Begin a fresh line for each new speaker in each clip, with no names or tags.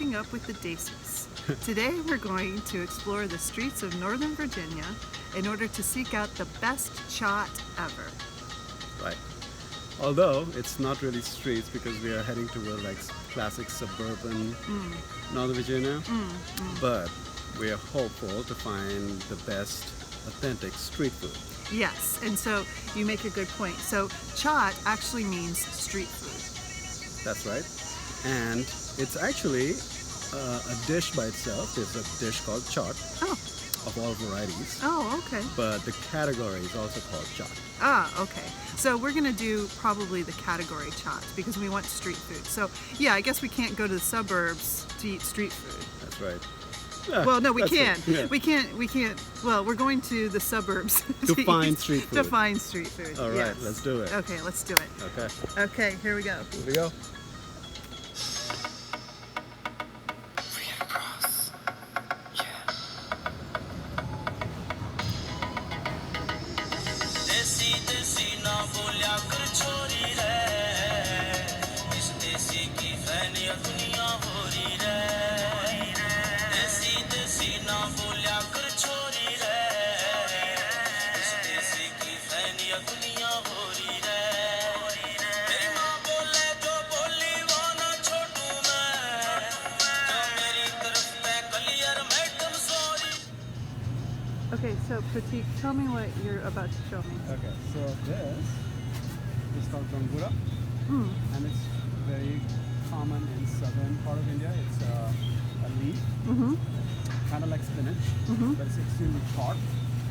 keeping up with the Desis. Today we're going to explore the streets of Northern Virginia in order to seek out the best chaat ever.
Right. Although it's not really streets because we are heading toward like classic suburban Northern Virginia, but we are hopeful to find the best authentic street food.
Yes, and so you make a good point. So chaat actually means street food.
That's right. And it's actually a dish by itself. There's a dish called chaat of all varieties.
Oh, okay.
But the category is also called chaat.
Ah, okay. So we're going to do probably the category chaat because we want street food. So yeah, I guess we can't go to the suburbs to eat street food.
That's right.
Well, no, we can.
Yeah.
We can't. Well, we're going to the suburbs
to find street food.
To find street food.
All right,
yes.
let's do it.
Okay, let's do it.
Okay.
Okay, here we go.
Here we go.
Okay, so Pratik, tell me what you're about to show me.
Okay, so this is called gangura, and it's very common in southern part of India. It's a leaf, kind of like spinach, but it's extremely sharp.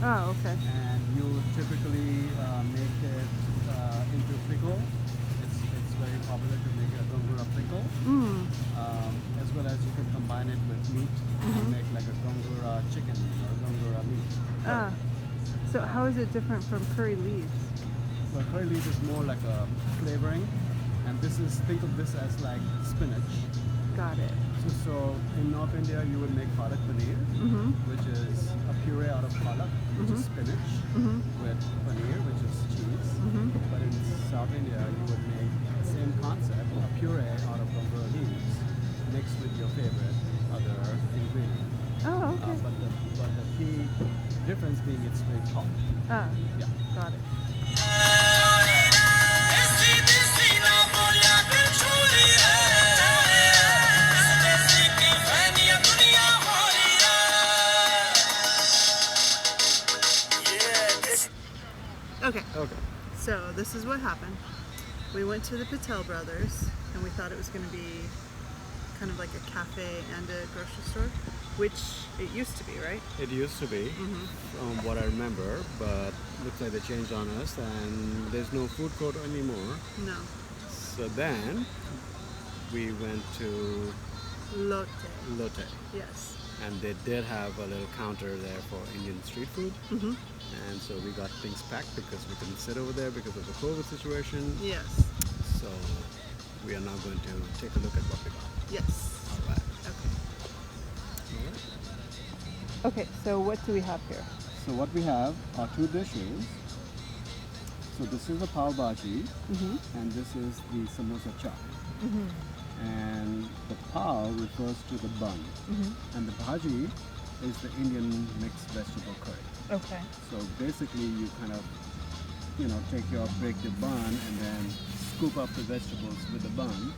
Oh, okay.
And you typically make it into pickle. It's very popular to make a gangura pickle, as well as you can combine it with meat and make like a gangura chicken or gangura meat.
Ah, so how is it different from curry leaves?
Well, curry leaf is more like a flavoring, and think of this as like spinach.
Got it.
So in North India, you would make palak paneer, which is a puree out of palak, which is spinach, with paneer, which is cheese. But in South India, you would make the same concept, a puree out of gangura leaves, mixed with your favorite other ingredient.
Oh, okay.
But the key difference being it's very hot.
Ah,
Yeah.
got it. Okay.
Okay.
So this is what happened. We went to the Patel Brothers and we thought it was going to be kind of like a cafe and a grocery store, which it used to be, right?
It used to be, from what I remember, but looks like they changed on us and there's no food court anymore.
No.
So then we went to
Lotte.
Lotte,
Yes.
and they did have a little counter there for Indian street food. And so we got things packed because we couldn't sit over there because of the COVID situation.
Yes.
So we are now going to take a look at what we got.
Yes.
All right.
Okay.
All right.
Okay, so what do we have here?
So what we have are two dishes. So this is a pav bhaji, and this is the samosa chaat. And the pav refers to the bun, and the bhaji is the Indian mixed vegetable curry.
Okay.
So basically, you kind of, break the bun and then scoop up the vegetables with the bun,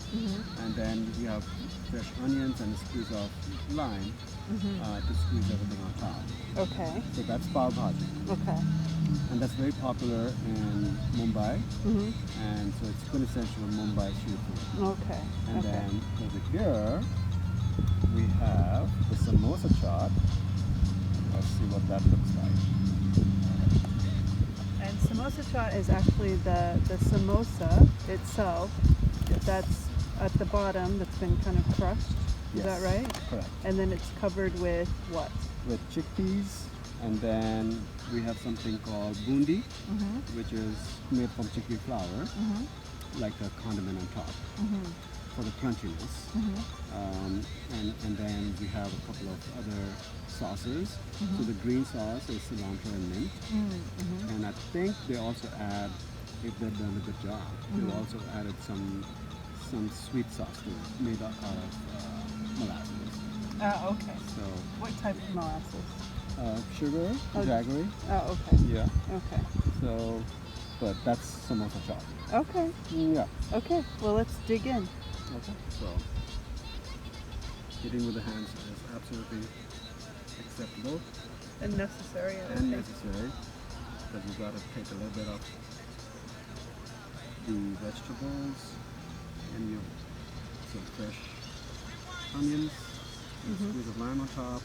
and then you have fresh onions and a squeeze of lime to squeeze everything on top.
Okay.
So that's pav bhaji.
Okay.
And that's very popular in Mumbai, and so it's quintessential Mumbai street food.
Okay.
And then over here, we have the samosa chaat. Let's see what that looks like.
And samosa chaat is actually the samosa itself.
Yes.
That's at the bottom that's been kind of crushed. Is that right?
Correct.
And then it's covered with what?
With chickpeas, and then we have something called bundi, which is made from chickpea flour, like a condiment on top for the crunchiness. And then we have a couple of other sauces. So the green sauce is cilantro and mint. And I think they also add, if they've done a good job, they've also added some some sweet sauce to it, made out of molasses.
Oh, okay.
So
What type of molasses?
sugar,
Oh.
jaggery.
Oh, okay.
Yeah.
Okay.
So, but that's samosa chop.
Okay.
Yeah.
Okay. Well, let's dig in.
Okay. So, eating with the hands is absolutely acceptable
And necessary. I
and
think.
necessary, because you got to take a little bit of the vegetables and you some fresh onions, and squeeze of lime on top,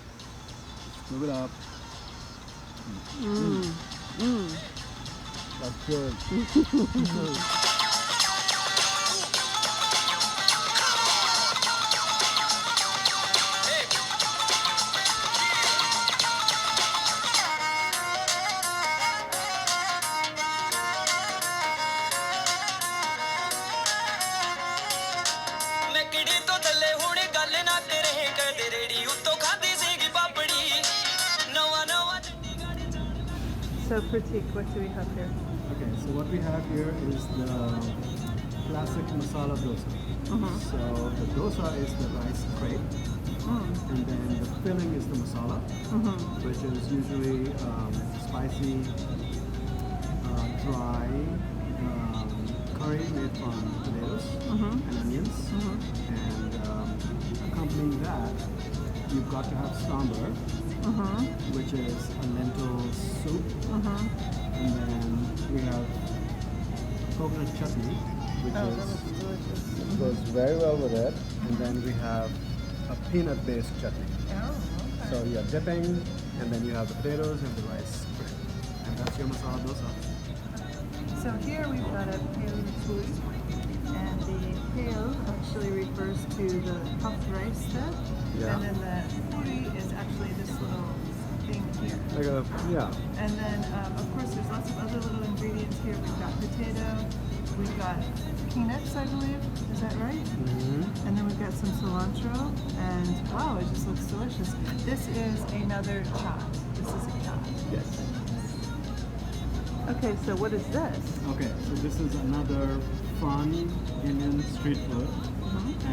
scoop it up. That's good.
So, Pratik, what do we have here?
Okay, so what we have here is the classic masala dosa. So the dosa is the rice crepe, and then the filling is the masala, which is usually spicy, dry curry made from potatoes and onions, and accompanying that, you've got to have sambar, which is a lentil soup, and then we have coconut chutney, which
delicious.
goes very well with it, and then we have a peanut-based chutney.
Oh, okay.
So you're dipping, and then you have the potatoes and the rice cream, and that's your masala dosa.
So here we've got a pale puri, and the pale actually refers to the puffed rice bed,
Yeah.
and then the puri is actually this little thing here.
Like a
And then, of course, there's lots of other little ingredients here. We've got potato, we've got peanuts, I believe. Is that right? And then we've got some cilantro, and wow, it just looks delicious. This is another chaat. This is a chaat.
Yes.
Okay, so what is this?
Okay, so this is another fun Indian street food,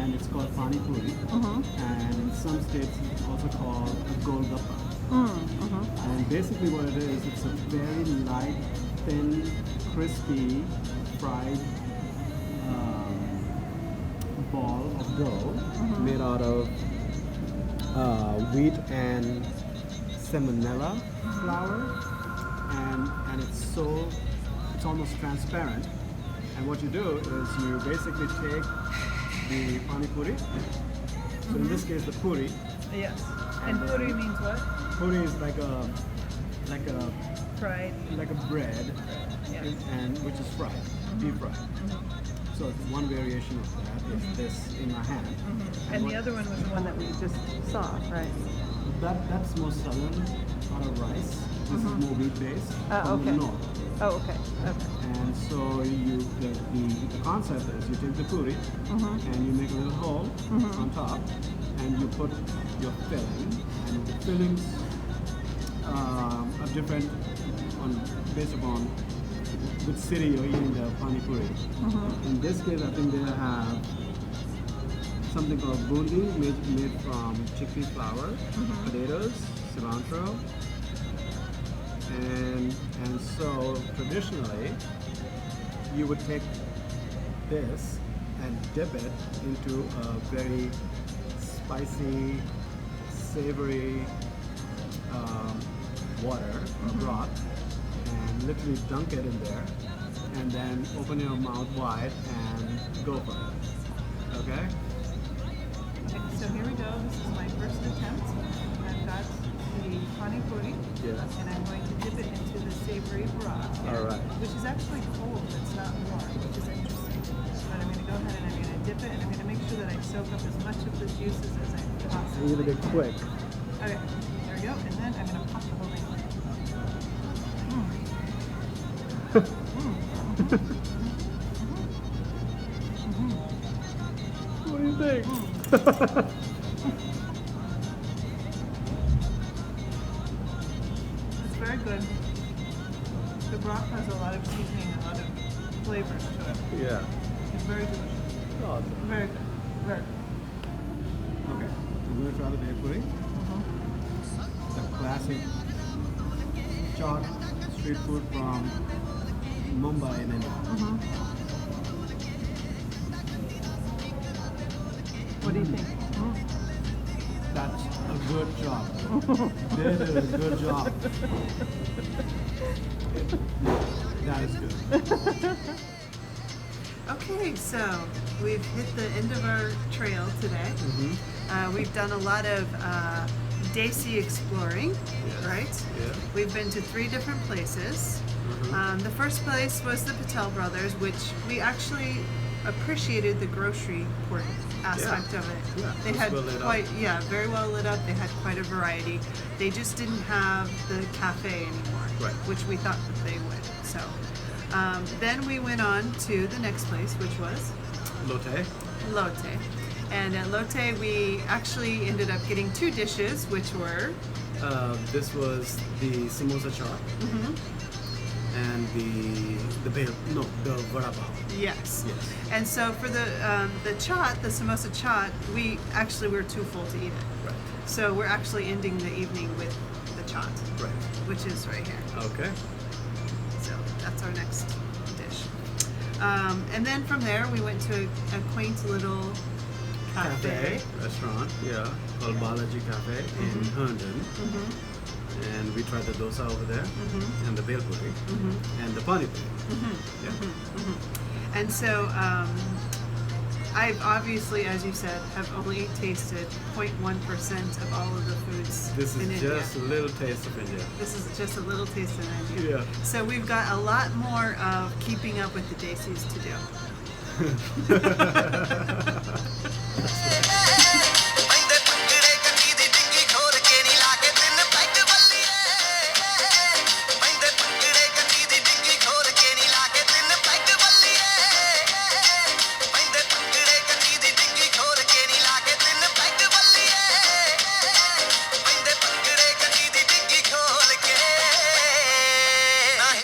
and it's called pani puri, and in some states it's also called a golgappa. And basically what it is, it's a very light, thin, crispy, fried ball of dough made out of wheat and semonella flour, and it's almost transparent. And what you do is you basically take the pani puri. So in this case, the puri.
Yes. And puri means what?
Puri is like a
Fried.
bread,
Yeah.
and which is fried, deep fried. So it's one variation of that is this in my hand.
And the
what-
other one was the one that we just saw, right?
that's more southern, out of rice. This is more wheat based from the
Okay.
north.
Oh, okay. Okay.
And so the concept is you take the puri and you make a little hole on top, and you put your filling, and the fillings are different based upon which city you're eating the pani puri. In this case, I think they have something called bundi made from chickpea flour, potatoes, cilantro, and so traditionally you would take this and dip it into a very spicy, savory water or broth, and literally dunk it in there, and then open your mouth wide and go for it. Okay?
Okay, so here we go. This is my first attempt. I've got the pani puri,
Yes.
and I'm going to dip it into the savory broth,
All right.
which is actually cold. It's not warm, which is interesting. But I'm going to go ahead and I'm going to dip it, and I'm going to make sure that I soak up as much of the juices as I possibly
You gotta get quick.
Okay, there we go. And then I'm going to pop the whole thing.
What do you think?
It's very good. The broth has a lot of seasoning, a lot of flavors to it.
Yeah.
It's very delicious.
Awesome.
Very good. Very good.
Okay, I'm going to try the bhel puri. The classic chaat street food from Mumbai in India.
What do you think?
That's a good job. That is a good job. That is good.
Okay, so we've hit the end of our trail today. We've done a lot of Desi exploring, right?
Yeah.
We've been to 3 different places. The first place was the Patel Brothers, which we actually appreciated the grocery port aspect of it.
Yeah,
They
it was
had
well lit up.
very well lit up. They had quite a variety. They just didn't have the cafe anymore,
Right.
which we thought that they would. So then we went on to the next place, which was
Lotte.
Lotte. And at Lotte, we actually ended up getting 2 dishes, which were
This was the samosa chaat and the vada pav.
yes.
Yes.
And so for the chaat, the samosa chaat, we actually were too full to eat it.
Right.
So we're actually ending the evening with the chaat,
Right.
which is right here.
Okay.
So that's our next dish. And then from there, we went to a quaint little cafe.
Restaurant. Yeah. Called Balaji Cafe in Herndon. And we tried the dosa over there, and the bhel puri, and the pani puri. Yeah.
And so I've obviously, as you said, have only tasted 0.1% of all of the foods
This
in
is
India.
just a little taste of India.
This is just a little taste of India.
Yeah.
So we've got a lot more of keeping up with the Desis to do.